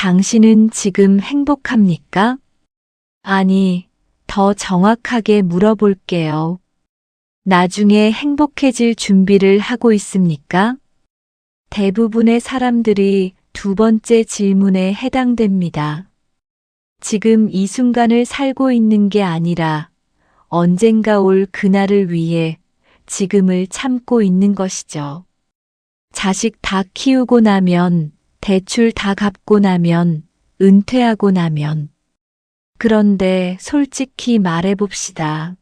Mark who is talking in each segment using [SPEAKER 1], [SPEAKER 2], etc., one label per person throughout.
[SPEAKER 1] 당신은 지금 행복합니까? 아니, 더 정확하게 물어볼게요. 나중에 행복해질 준비를 하고 있습니까? 대부분의 사람들이 두 번째 질문에 해당됩니다. 지금 이 순간을 살고 있는 게 아니라 언젠가 올 그날을 위해 지금을 참고 있는 것이죠. 자식 다 키우고 나면, 대출 다 갚고 나면, 은퇴하고 나면. 그런데 솔직히 말해봅시다.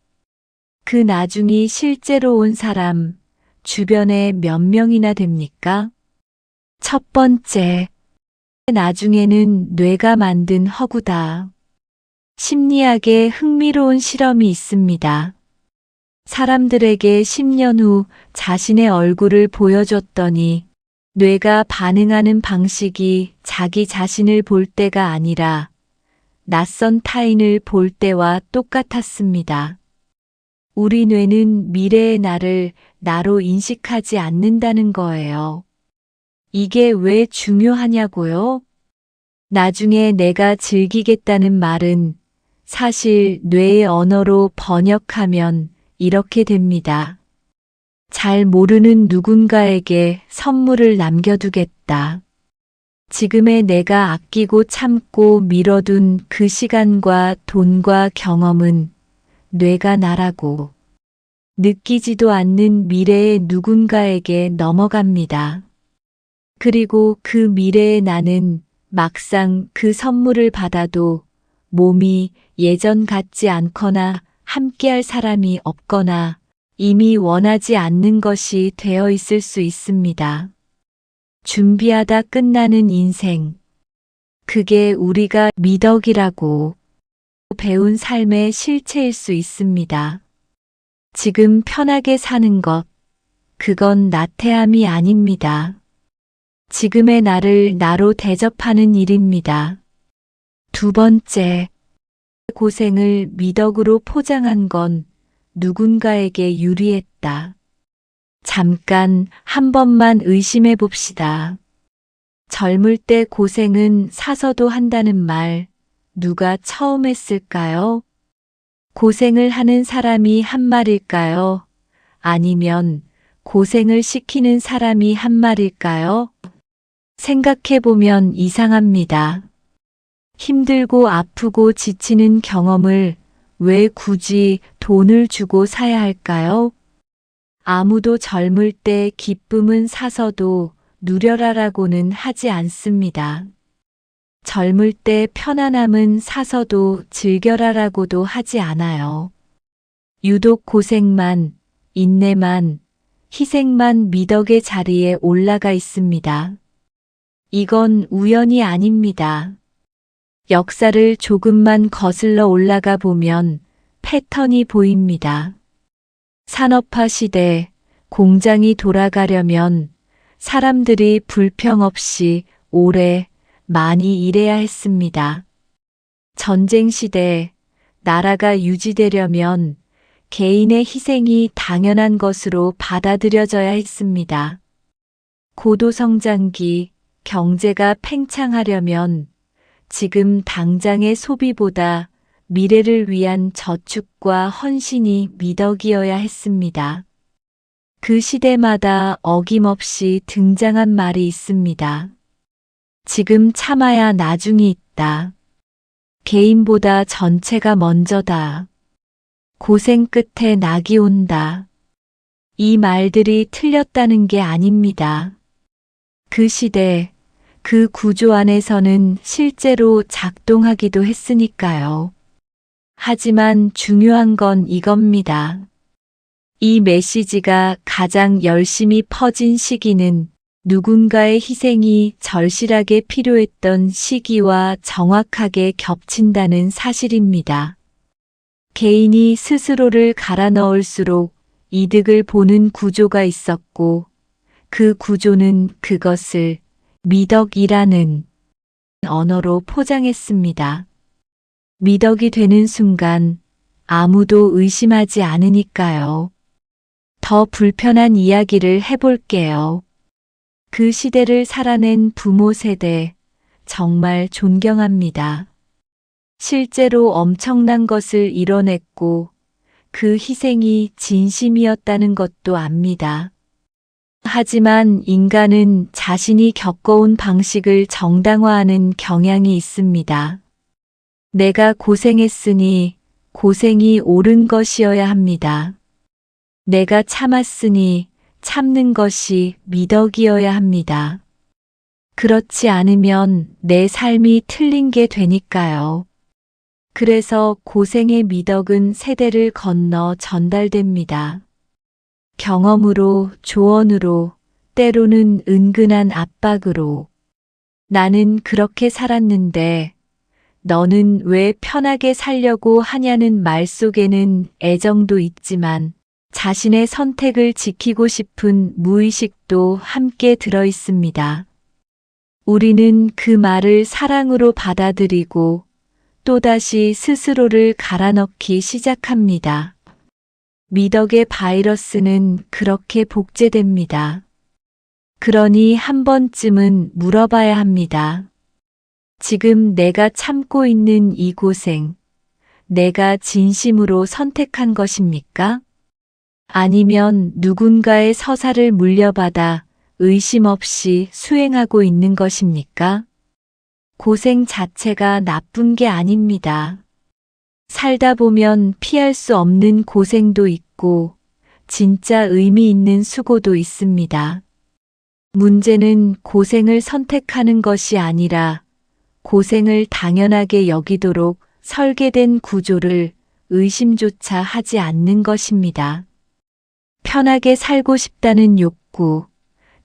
[SPEAKER 1] 그 나중이 실제로 온 사람, 주변에 몇 명이나 됩니까? 첫 번째, 나중에는 뇌가 만든 허구다. 심리학에 흥미로운 실험이 있습니다. 사람들에게 10년 후 자신의 얼굴을 보여줬더니 뇌가 반응하는 방식이 자기 자신을 볼 때가 아니라 낯선 타인을 볼 때와 똑같았습니다. 우리 뇌는 미래의 나를 나로 인식하지 않는다는 거예요. 이게 왜 중요하냐고요? 나중에 내가 즐기겠다는 말은 사실 뇌의 언어로 번역하면 이렇게 됩니다. 잘 모르는 누군가에게 선물을 남겨두겠다. 지금의 내가 아끼고 참고 미뤄둔 그 시간과 돈과 경험은 뇌가 나라고 느끼지도 않는 미래의 누군가에게 넘어갑니다. 그리고 그 미래의 나는 막상 그 선물을 받아도 몸이 예전 같지 않거나 함께할 사람이 없거나 이미 원하지 않는 것이 되어 있을 수 있습니다. 준비하다 끝나는 인생. 그게 우리가 미덕이라고 배운 삶의 실체일 수 있습니다. 지금 편하게 사는 것, 그건 나태함이 아닙니다. 지금의 나를 나로 대접하는 일입니다. 두 번째, 고생을 미덕으로 포장한 건 누군가에게 유리했다. 잠깐 한 번만 의심해 봅시다. 젊을 때 고생은 사서도 한다는 말 누가 처음 했을까요? 고생을 하는 사람이 한 말일까요? 아니면 고생을 시키는 사람이 한 말일까요? 생각해 보면 이상합니다. 힘들고 아프고 지치는 경험을 왜 굳이 돈을 주고 사야 할까요? 아무도 젊을 때 기쁨은 사서도 누려라라고는 하지 않습니다. 젊을 때 편안함은 사서도 즐겨라라고도 하지 않아요. 유독 고생만, 인내만, 희생만 미덕의 자리에 올라가 있습니다. 이건 우연이 아닙니다. 역사를 조금만 거슬러 올라가 보면 패턴이 보입니다. 산업화 시대, 공장이 돌아가려면 사람들이 불평 없이 오래 많이 일해야 했습니다. 전쟁 시대, 나라가 유지되려면 개인의 희생이 당연한 것으로 받아들여져야 했습니다. 고도성장기, 경제가 팽창하려면 지금 당장의 소비보다 미래를 위한 저축과 헌신이 미덕이어야 했습니다. 그 시대마다 어김없이 등장한 말이 있습니다. 지금 참아야 나중이 있다. 개인보다 전체가 먼저다. 고생 끝에 낙이 온다. 이 말들이 틀렸다는 게 아닙니다. 그 시대, 그 구조 안에서는 실제로 작동하기도 했으니까요. 하지만 중요한 건 이겁니다. 이 메시지가 가장 열심히 퍼진 시기는 누군가의 희생이 절실하게 필요했던 시기와 정확하게 겹친다는 사실입니다. 개인이 스스로를 갈아 넣을수록 이득을 보는 구조가 있었고 그 구조는 그것을 미덕이라는 언어로 포장했습니다. 미덕이 되는 순간 아무도 의심하지 않으니까요. 더 불편한 이야기를 해볼게요. 그 시대를 살아낸 부모 세대, 정말 존경합니다. 실제로 엄청난 것을 이뤄냈고 그 희생이 진심이었다는 것도 압니다. 하지만 인간은 자신이 겪어온 방식을 정당화하는 경향이 있습니다. 내가 고생했으니 고생이 옳은 것이어야 합니다. 내가 참았으니 참는 것이 미덕이어야 합니다. 그렇지 않으면 내 삶이 틀린 게 되니까요. 그래서 고생의 미덕은 세대를 건너 전달됩니다. 경험으로, 조언으로, 때로는 은근한 압박으로. 나는 그렇게 살았는데 너는 왜 편하게 살려고 하냐는 말 속에는 애정도 있지만 자신의 선택을 지키고 싶은 무의식도 함께 들어 있습니다. 우리는 그 말을 사랑으로 받아들이고 또다시 스스로를 갈아넣기 시작합니다. 미덕의 바이러스는 그렇게 복제됩니다. 그러니 한 번쯤은 물어봐야 합니다. 지금 내가 참고 있는 이 고생, 내가 진심으로 선택한 것입니까? 아니면 누군가의 서사를 물려받아 의심 없이 수행하고 있는 것입니까? 고생 자체가 나쁜 게 아닙니다. 살다 보면 피할 수 없는 고생도 있고 진짜 의미 있는 수고도 있습니다. 문제는 고생을 선택하는 것이 아니라 고생을 당연하게 여기도록 설계된 구조를 의심조차 하지 않는 것입니다. 편하게 살고 싶다는 욕구,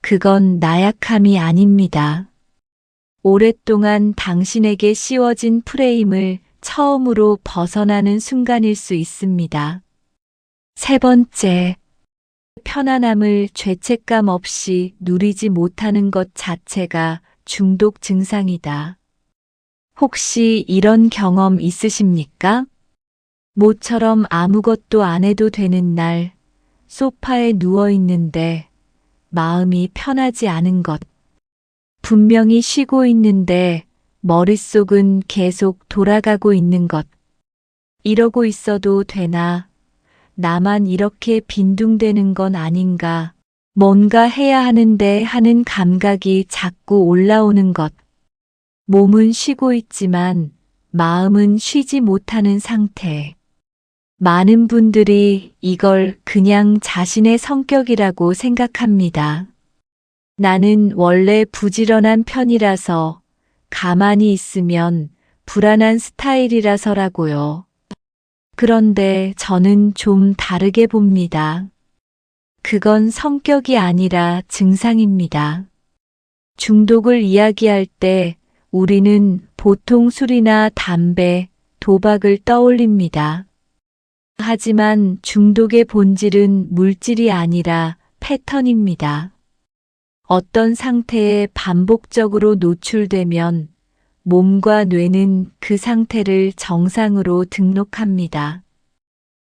[SPEAKER 1] 그건 나약함이 아닙니다. 오랫동안 당신에게 씌워진 프레임을 처음으로 벗어나는 순간일 수 있습니다. 세 번째, 편안함을 죄책감 없이 누리지 못하는 것 자체가 중독 증상이다. 혹시 이런 경험 있으십니까? 모처럼 아무것도 안 해도 되는 날, 소파에 누워 있는데 마음이 편하지 않은 것. 분명히 쉬고 있는데 머릿속은 계속 돌아가고 있는 것. 이러고 있어도 되나? 나만 이렇게 빈둥대는 건 아닌가? 뭔가 해야 하는데 하는 감각이 자꾸 올라오는 것. 몸은 쉬고 있지만 마음은 쉬지 못하는 상태. 많은 분들이 이걸 그냥 자신의 성격이라고 생각합니다. 나는 원래 부지런한 편이라서 가만히 있으면 불안한 스타일이라서라고요. 그런데 저는 좀 다르게 봅니다. 그건 성격이 아니라 증상입니다. 중독을 이야기할 때 우리는 보통 술이나 담배, 도박을 떠올립니다. 하지만 중독의 본질은 물질이 아니라 패턴입니다. 어떤 상태에 반복적으로 노출되면 몸과 뇌는 그 상태를 정상으로 등록합니다.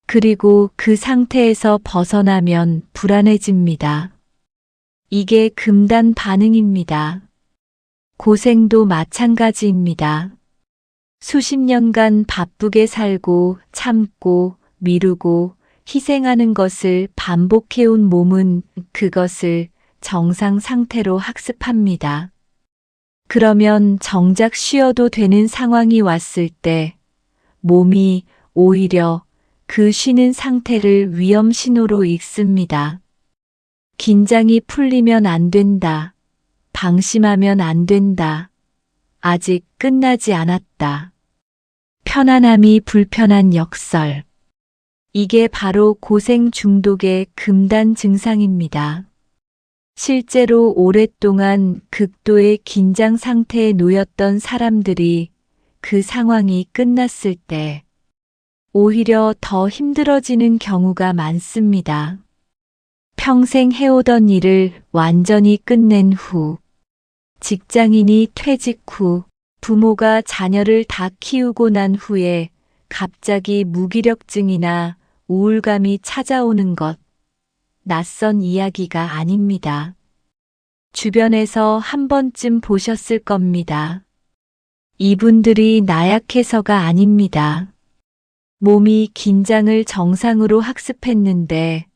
[SPEAKER 1] 그리고 그 상태에서 벗어나면 불안해집니다. 이게 금단 반응입니다. 고생도 마찬가지입니다. 수십 년간 바쁘게 살고 참고 미루고 희생하는 것을 반복해온 몸은 그것을 정상 상태로 학습합니다. 그러면 정작 쉬어도 되는 상황이 왔을 때 몸이 오히려 그 쉬는 상태를 위험 신호로 읽습니다. 긴장이 풀리면 안 된다. 방심하면 안 된다. 아직 끝나지 않았다. 편안함이 불편한 역설. 이게 바로 고생 중독의 금단 증상입니다. 실제로 오랫동안 극도의 긴장 상태에 놓였던 사람들이 그 상황이 끝났을 때 오히려 더 힘들어지는 경우가 많습니다. 평생 해오던 일을 완전히 끝낸 후, 직장인이 퇴직 후, 부모가 자녀를 다 키우고 난 후에 갑자기 무기력증이나 우울감이 찾아오는 것, 낯선 이야기가 아닙니다. 주변에서 한 번쯤 보셨을 겁니다. 이분들이 나약해서가 아닙니다. 몸이 긴장을 정상으로 학습했는데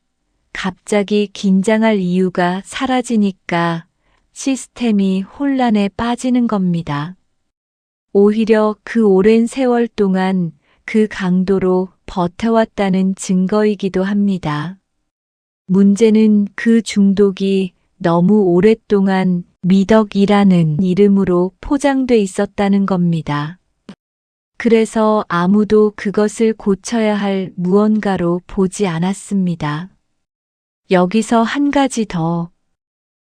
[SPEAKER 1] 갑자기 긴장할 이유가 사라지니까 시스템이 혼란에 빠지는 겁니다. 오히려 그 오랜 세월 동안 그 강도로 버텨왔다는 증거이기도 합니다. 문제는 그 중독이 너무 오랫동안 미덕이라는 이름으로 포장돼 있었다는 겁니다. 그래서 아무도 그것을 고쳐야 할 무언가로 보지 않았습니다. 여기서 한 가지 더.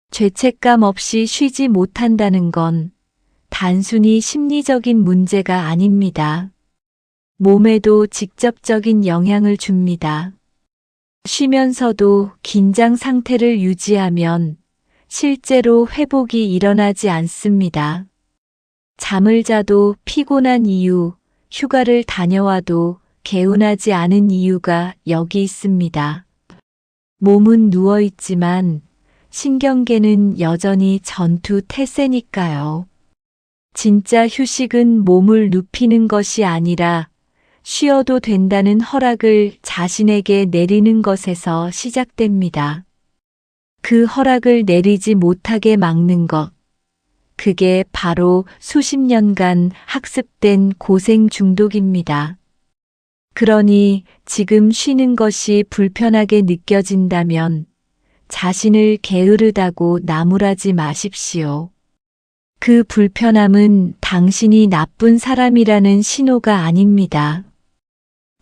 [SPEAKER 1] 죄책감 없이 쉬지 못한다는 건 단순히 심리적인 문제가 아닙니다. 몸에도 직접적인 영향을 줍니다. 쉬면서도 긴장 상태를 유지하면 실제로 회복이 일어나지 않습니다. 잠을 자도 피곤한 이유, 휴가를 다녀와도 개운하지 않은 이유가 여기 있습니다. 몸은 누워있지만 신경계는 여전히 전투 태세니까요. 진짜 휴식은 몸을 눕히는 것이 아니라 쉬어도 된다는 허락을 자신에게 내리는 것에서 시작됩니다. 그 허락을 내리지 못하게 막는 것. 그게 바로 수십 년간 학습된 고생 중독입니다. 그러니 지금 쉬는 것이 불편하게 느껴진다면 자신을 게으르다고 나무라지 마십시오. 그 불편함은 당신이 나쁜 사람이라는 신호가 아닙니다.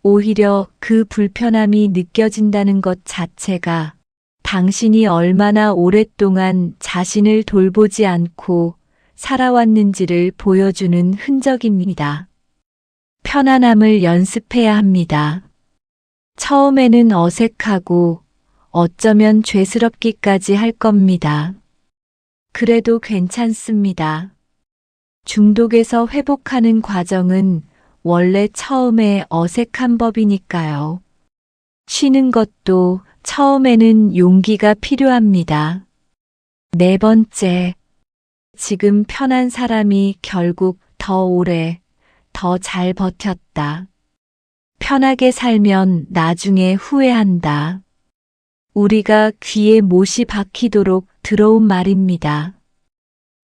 [SPEAKER 1] 오히려 그 불편함이 느껴진다는 것 자체가 당신이 얼마나 오랫동안 자신을 돌보지 않고 살아왔는지를 보여주는 흔적입니다. 편안함을 연습해야 합니다. 처음에는 어색하고 어쩌면 죄스럽기까지 할 겁니다. 그래도 괜찮습니다. 중독에서 회복하는 과정은 원래 처음에 어색한 법이니까요. 쉬는 것도 처음에는 용기가 필요합니다. 네 번째, 지금 편한 사람이 결국 더 오래, 더 잘 버텼다. 편하게 살면 나중에 후회한다. 우리가 귀에 못이 박히도록 들어온 말입니다.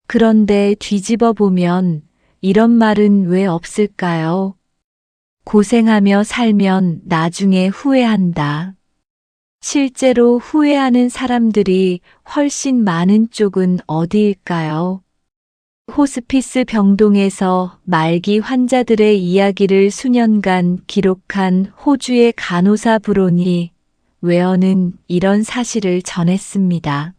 [SPEAKER 1] 그런데 뒤집어 보면 이런 말은 왜 없을까요? 고생하며 살면 나중에 후회한다. 실제로 후회하는 사람들이 훨씬 많은 쪽은 어디일까요? 호스피스 병동에서 말기 환자들의 이야기를 수년간 기록한 호주의 간호사 브로니 웨어는 이런 사실을 전했습니다.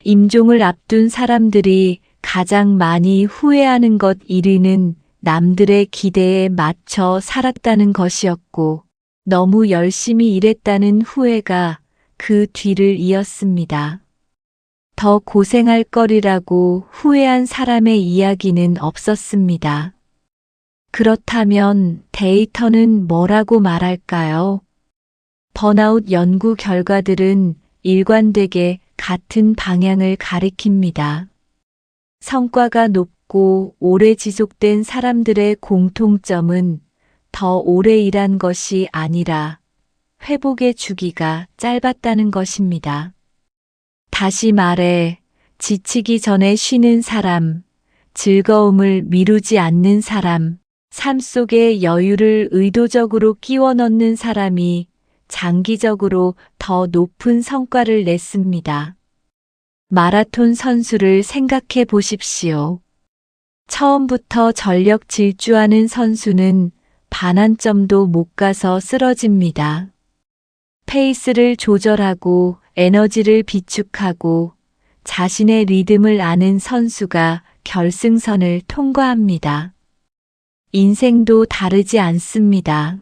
[SPEAKER 1] 임종을 앞둔 사람들이 가장 많이 후회하는 것 1위는 남들의 기대에 맞춰 살았다는 것이었고, 너무 열심히 일했다는 후회가 그 뒤를 이었습니다. 더 고생할 거리라고 후회한 사람의 이야기는 없었습니다. 그렇다면 데이터는 뭐라고 말할까요? 번아웃 연구 결과들은 일관되게 같은 방향을 가리킵니다. 성과가 높고 오래 지속된 사람들의 공통점은 더 오래 일한 것이 아니라 회복의 주기가 짧았다는 것입니다. 다시 말해, 지치기 전에 쉬는 사람, 즐거움을 미루지 않는 사람, 삶 속에 여유를 의도적으로 끼워 넣는 사람이 장기적으로 더 높은 성과를 냈습니다. 마라톤 선수를 생각해 보십시오. 처음부터 전력 질주하는 선수는 반환점도 못 가서 쓰러집니다. 페이스를 조절하고 에너지를 비축하고 자신의 리듬을 아는 선수가 결승선을 통과합니다. 인생도 다르지 않습니다.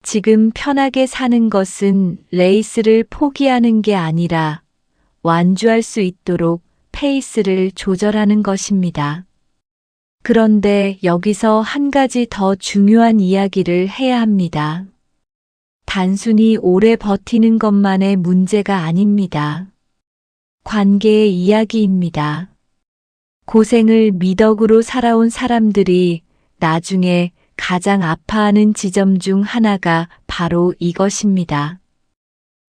[SPEAKER 1] 지금 편하게 사는 것은 레이스를 포기하는 게 아니라 완주할 수 있도록 페이스를 조절하는 것입니다. 그런데 여기서 한 가지 더 중요한 이야기를 해야 합니다. 단순히 오래 버티는 것만의 문제가 아닙니다. 관계의 이야기입니다. 고생을 미덕으로 살아온 사람들이 나중에 가장 아파하는 지점 중 하나가 바로 이것입니다.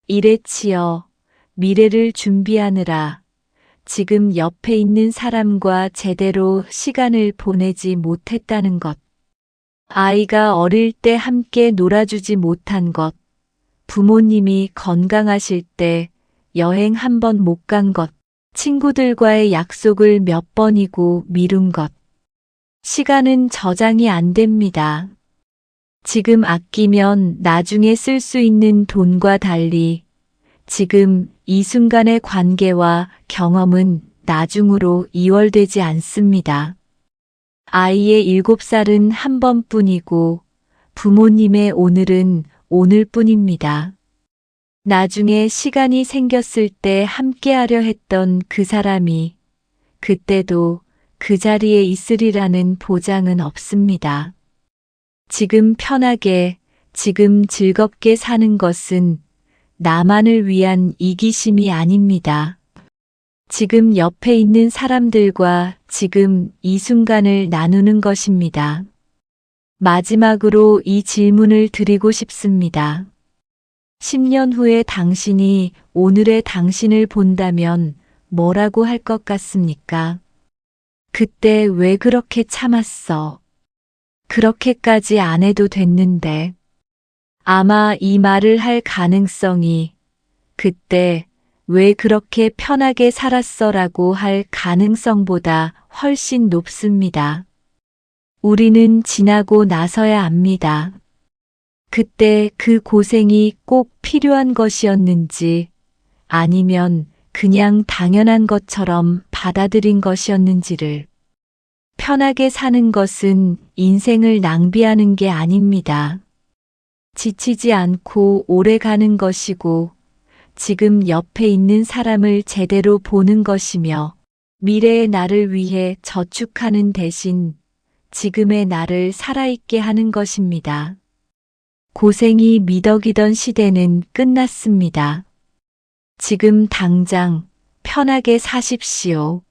[SPEAKER 1] 이래치어 미래를 준비하느라 지금 옆에 있는 사람과 제대로 시간을 보내지 못했다는 것. 아이가 어릴 때 함께 놀아주지 못한 것. 부모님이 건강하실 때 여행 한 번 못 간 것. 친구들과의 약속을 몇 번이고 미룬 것. 시간은 저장이 안 됩니다. 지금 아끼면 나중에 쓸 수 있는 돈과 달리 지금 이 순간의 관계와 경험은 나중으로 이월되지 않습니다. 아이의 7살은 한 번뿐이고 부모님의 오늘은 오늘뿐입니다. 나중에 시간이 생겼을 때 함께하려 했던 그 사람이 그때도 그 자리에 있으리라는 보장은 없습니다. 지금 편하게, 지금 즐겁게 사는 것은 나만을 위한 이기심이 아닙니다. 지금 옆에 있는 사람들과 지금 이 순간을 나누는 것입니다. 마지막으로 이 질문을 드리고 싶습니다. 10년 후에 당신이 오늘의 당신을 본다면 뭐라고 할 것 같습니까? 그때 왜 그렇게 참았어? 그렇게까지 안 해도 됐는데. 아마 이 말을 할 가능성이 그때 왜 그렇게 편하게 살았어라고 할 가능성보다 훨씬 높습니다. 우리는 지나고 나서야 압니다. 그때 그 고생이 꼭 필요한 것이었는지 아니면 그냥 당연한 것처럼 받아들인 것이었는지를. 편하게 사는 것은 인생을 낭비하는 게 아닙니다. 지치지 않고 오래 가는 것이고 지금 옆에 있는 사람을 제대로 보는 것이며 미래의 나를 위해 저축하는 대신 지금의 나를 살아있게 하는 것입니다. 고생이 미덕이던 시대는 끝났습니다. 지금 당장 편하게 사십시오.